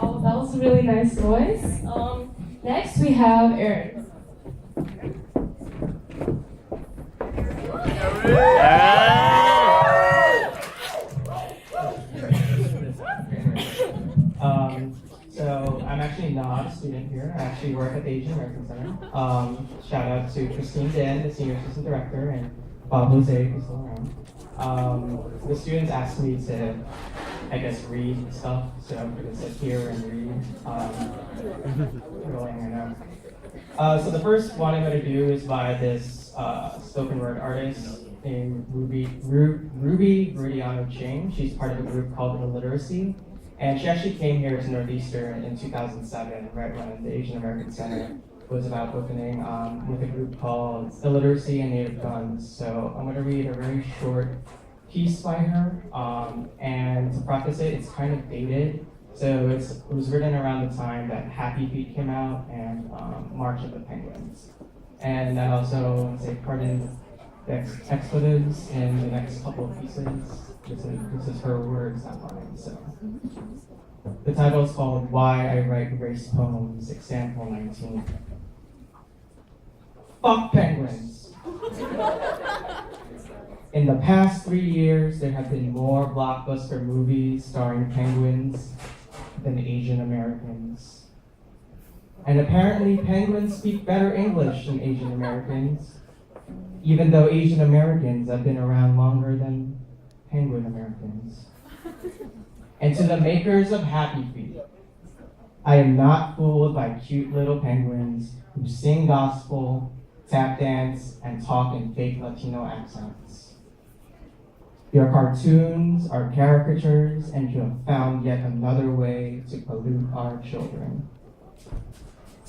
Wow, that was a really nice voice. Next we have Aaron. So I'm actually not a student here. I actually work at the Asian American Center. Shout out to Christine Den, the senior assistant director, and Bob Jose, who's still around. The students asked me to, I guess, read stuff, so I'm going to sit here and read. Rolling right now. So the first one I'm going to do is by this spoken word artist named Ruby Rudiano Ching. She's part of a group called Illiteracy. And she actually came here to Northeastern in 2007, right when the Asian American Center was about opening with a group called Illiteracy and Native Guns. So I'm going to read a very short piece by her. And to preface it, it's kind of dated. So it was written around the time that Happy Feet came out and March of the Penguins. And I also want to say pardon the expletives in the next couple of pieces. This is her words, not mine. So the title is called Why I Write Race Poems, example 19. Fuck penguins. In the past 3 years, there have been more blockbuster movies starring penguins than Asian Americans. And apparently penguins speak better English than Asian Americans, even though Asian Americans have been around longer than Penguin Americans. And to the makers of Happy Feet, I am not fooled by cute little penguins who sing gospel, tap dance, and talk in fake Latino accents. Your cartoons are caricatures, and you have found yet another way to pollute our children.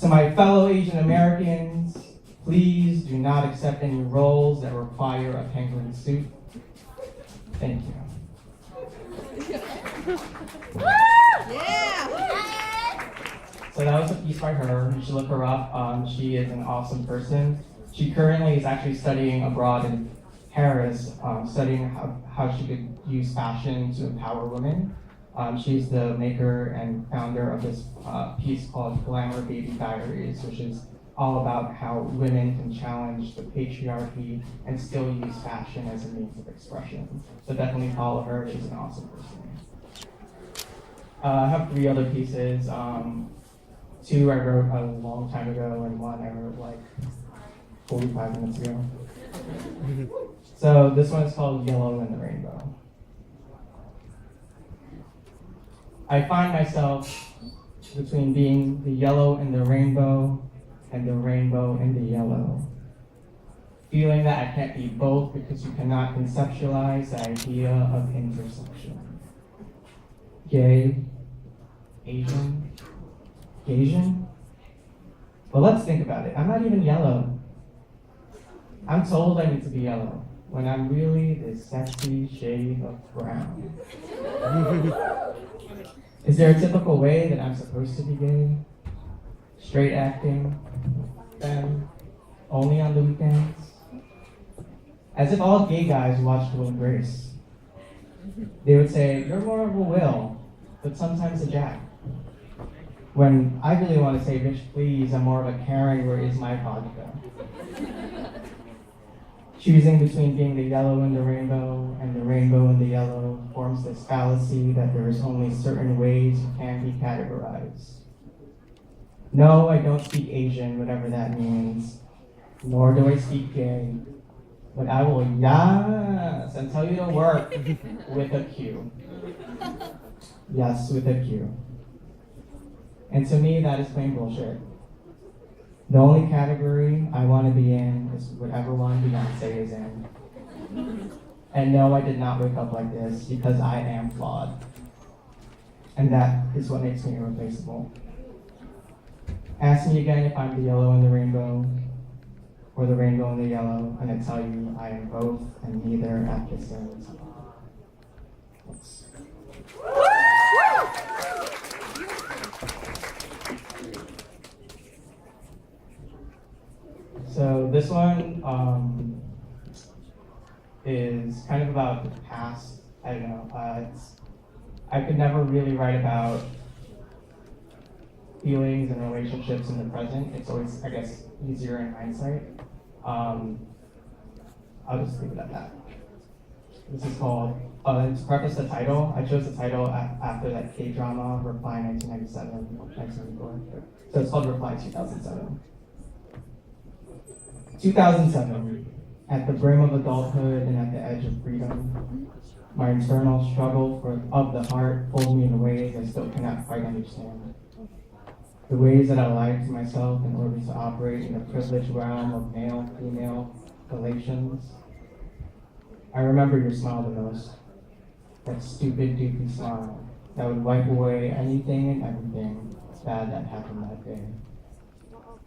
To my fellow Asian Americans, please do not accept any roles that require a penguin suit. Thank you. So that was a piece by her. You should look her up. She is an awesome person. She currently is actually studying abroad in Paris, studying how she could use fashion to empower women. She's the maker and founder of this piece called Glamour Baby Diaries, which is all about how women can challenge the patriarchy and still use fashion as a means of expression. So definitely follow her. She's an awesome person. I have 3 other pieces. 2 I wrote a long time ago, and 1 I wrote like 45 minutes ago. So this one is called Yellow in the Rainbow. I find myself between being the yellow in the rainbow and the rainbow in the yellow. Feeling that I can't be both because you cannot conceptualize the idea of intersection. Gay, Asian, Asian? Well, let's think about it. I'm not even yellow. I'm told I need to be yellow when I'm really this sexy shade of brown. Is there a typical way that I'm supposed to be gay? Straight acting? Femme? Only on the weekends? As if all gay guys watched Will and Grace. They would say, you're more of a Will, but sometimes a Jack. When I really want to say, bitch, please, I'm more of a Karen, where is my vodka? Choosing between being the yellow in the rainbow and the rainbow in the yellow forms this fallacy that there is only certain ways you can be categorized. No, I don't speak Asian, whatever that means, nor do I speak gay, but I will yes and tell you to work with a Q. Yes, with a Q. And to me, that is plain bullshit. The only category I want to be in is whatever one Beyonce is in. And no, I did not wake up like this because I am flawed. And that is what makes me irreplaceable. Ask me again if I'm the yellow in the rainbow or the rainbow in the yellow, and I tell you I am both and neither at the same time. Thanks. So this one is kind of about the past. I don't know. I could never really write about feelings and relationships in the present. It's always, I guess, easier in hindsight. Um, I'll just leave it at that. This is called, to preface the title, I chose the title after that K-drama, Reply 1997, 1994. So it's called Reply 2007. 2007, at the brim of adulthood and at the edge of freedom, my internal struggle of the heart pulled me in ways I still cannot quite understand. The ways that I lied to myself in order to operate in the privileged realm of male-female relations. I remember your smile the most. That stupid, doofy smile that would wipe away anything and everything bad that happened that day.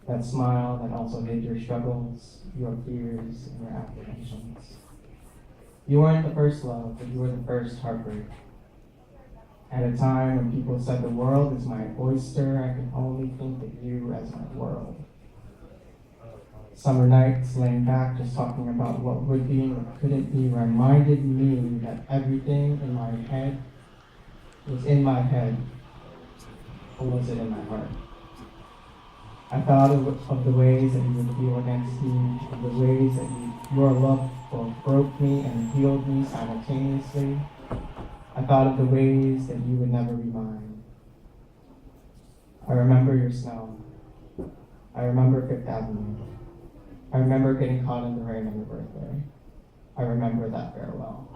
That smile that also hid your struggles, your fears, and your apprehensions. You weren't the first love, but you were the first heartbreak. At a time when people said the world is my oyster, I could only think of you as my world. Summer nights laying back just talking about what would be and what couldn't be reminded me that everything in my head was in my head, or was it in my heart? I thought of the ways that you would feel against me, of the ways that your love both broke me and healed me simultaneously. I thought of the ways that you would never be mine. I remember your smell. I remember Fifth Avenue. I remember getting caught in the rain on your birthday. I remember that farewell.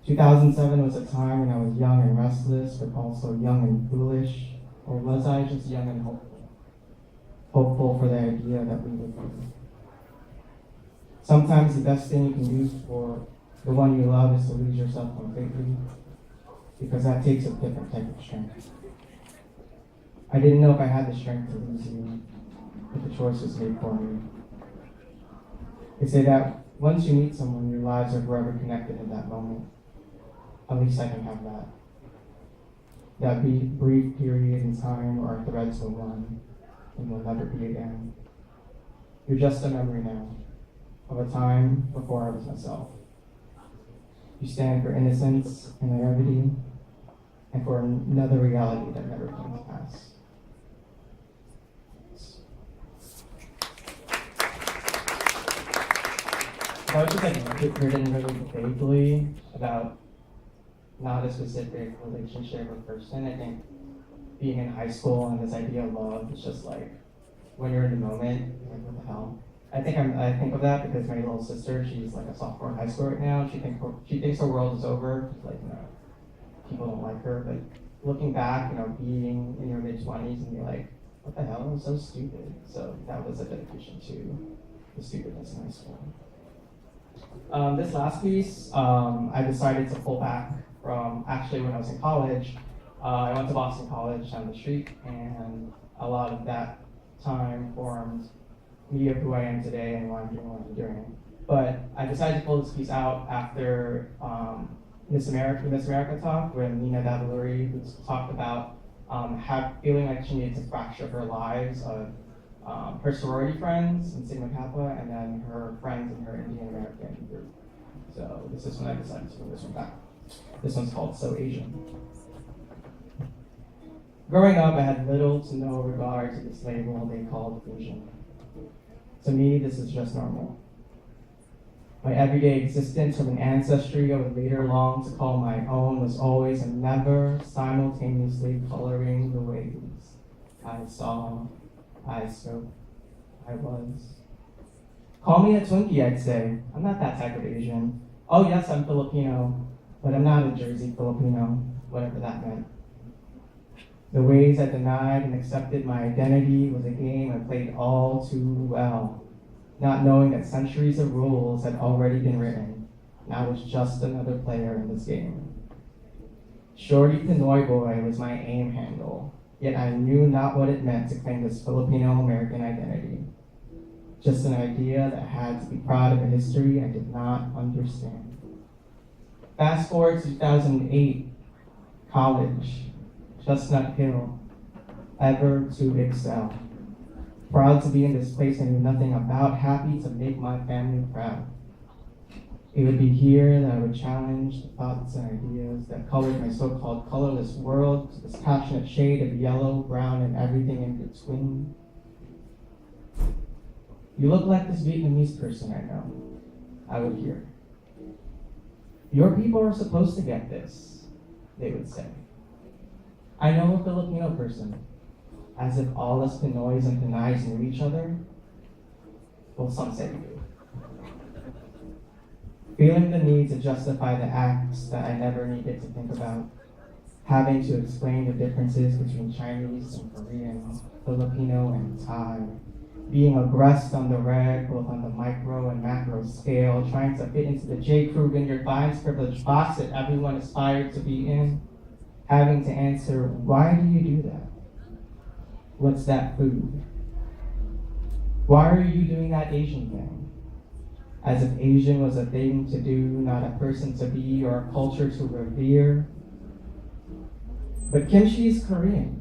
2007 was a time when I was young and restless, but also young and foolish. Or was I just young and hopeful? Hopeful for the idea that we would be. Sometimes the best thing you can do for the one you love is to lose yourself completely, because that takes a different type of strength. I didn't know if I had the strength to lose you, but the choice was made for me. They say that once you meet someone, your lives are forever connected in that moment. At least I can have that. That brief period in time where our threads will run and will never be again. You're just a memory now of a time before I was myself. You stand for innocence and naivety, and for another reality that never came to pass. That was just like written really vaguely about not a specific relationship or person. I think being in high school and this idea of love is just like when you're in the moment, you're like, what the hell? I think of that because my little sister, she's like a sophomore in high school right now. She thinks her world is over. She's like, people don't like her. But looking back, being in your mid-20s and you're like, what the hell? I'm so stupid. So that was a dedication to the stupidness in high school. This last piece, I decided to pull back from actually when I was in college. I went to Boston College down the street, and a lot of that time formed me of who I am today and why I'm doing what I'm doing. But I decided to pull this piece out after Miss America talk, when Nina Davaluri, who talked about feeling like she needed to fracture her lives of her sorority friends in Sigma Kappa, and then her friends in her Indian American group. So this is when I decided to bring this one back. This one's called So Asian. Growing up, I had little to no regard to this label they called Asian. To me, this is just normal. My everyday existence from an ancestry I would later long to call my own was always and never simultaneously coloring the ways I saw, I spoke, I was. Call me a Twinkie, I'd say. I'm not that type of Asian. Oh yes, I'm Filipino, but I'm not a Jersey Filipino, whatever that meant. The ways I denied and accepted my identity was a game I played all too well, not knowing that centuries of rules had already been written, and I was just another player in this game. Shorty Pinoy Boy was my AIM handle, yet I knew not what it meant to claim this Filipino-American identity. Just an idea that I had to be proud of a history I did not understand. Fast forward to 2008, college. Chestnut Hill, ever to excel. Proud to be in this place I knew nothing about, happy to make my family proud. It would be here that I would challenge the thoughts and ideas that colored my so-called colorless world to this passionate shade of yellow, brown, and everything in between. You look like this Vietnamese person I know, I would hear. Your people are supposed to get this, they would say. I know a Filipino person, as if all us Pinoys and Pinays knew each other. Well, some say we do. Feeling the need to justify the acts that I never needed to think about, having to explain the differences between Chinese and Korean, Filipino and Thai, being abreast on the red, both on the micro and macro scale, trying to fit into the J. Crew Vineyard Vines privilege box that everyone aspired to be in, having to answer, why do you do that? What's that food? Why are you doing that Asian thing? As if Asian was a thing to do, not a person to be or a culture to revere. But kimchi is Korean.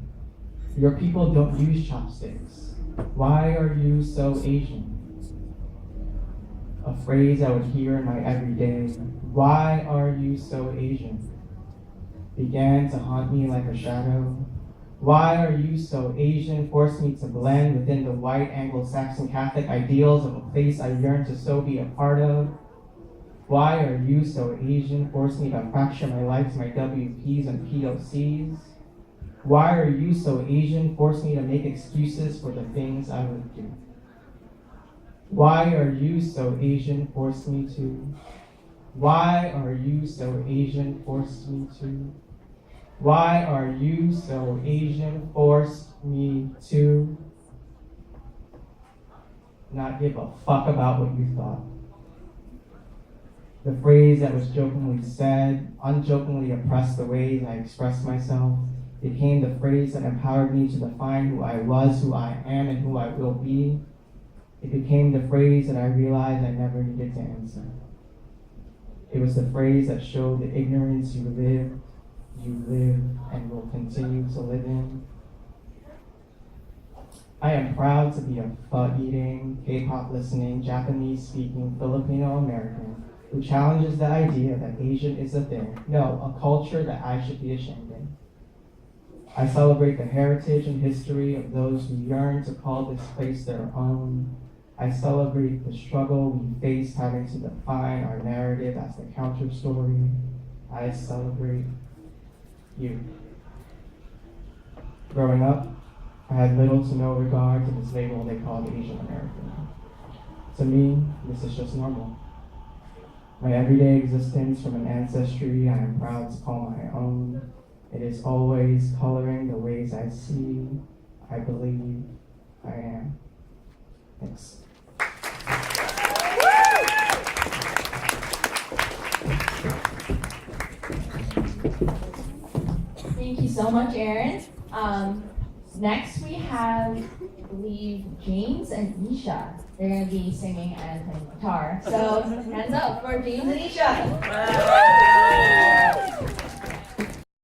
Your people don't use chopsticks. Why are you so Asian? A phrase I would hear in my everyday, why are you so Asian? Began to haunt me like a shadow. Why are you so Asian? Forced me to blend within the white Anglo-Saxon Catholic ideals of a place I yearn to so be a part of. Why are you so Asian? Forced me to fracture my life to my WPs and POCs. Why are you so Asian? Forced me to make excuses for the things I would do. Why are you so Asian? Forced me to. Why are you so Asian? Forced me to. Why are you so Asian? Forced me to not give a fuck about what you thought. The phrase that was jokingly said, unjokingly oppressed the ways I expressed myself, became the phrase that empowered me to define who I was, who I am, and who I will be. It became the phrase that I realized I never needed to answer. It was the phrase that showed the ignorance you live, and will continue to live in. I am proud to be a pho-eating, K-pop listening, Japanese-speaking Filipino American who challenges the idea that Asian is a thing, no, a culture that I should be ashamed in. I celebrate the heritage and history of those who yearn to call this place their own. I celebrate the struggle we faced having to define our narrative as the counter story. I celebrate you. Growing up, I had little to no regard to this label they called Asian American. To me, this is just normal. My everyday existence from an ancestry I am proud to call my own. It is always coloring the ways I see, I believe, I am. Thanks. Thank you so much, Aaron. Next we have, I believe, James and Isha. They're going to be singing and playing guitar. So hands up for James and Isha.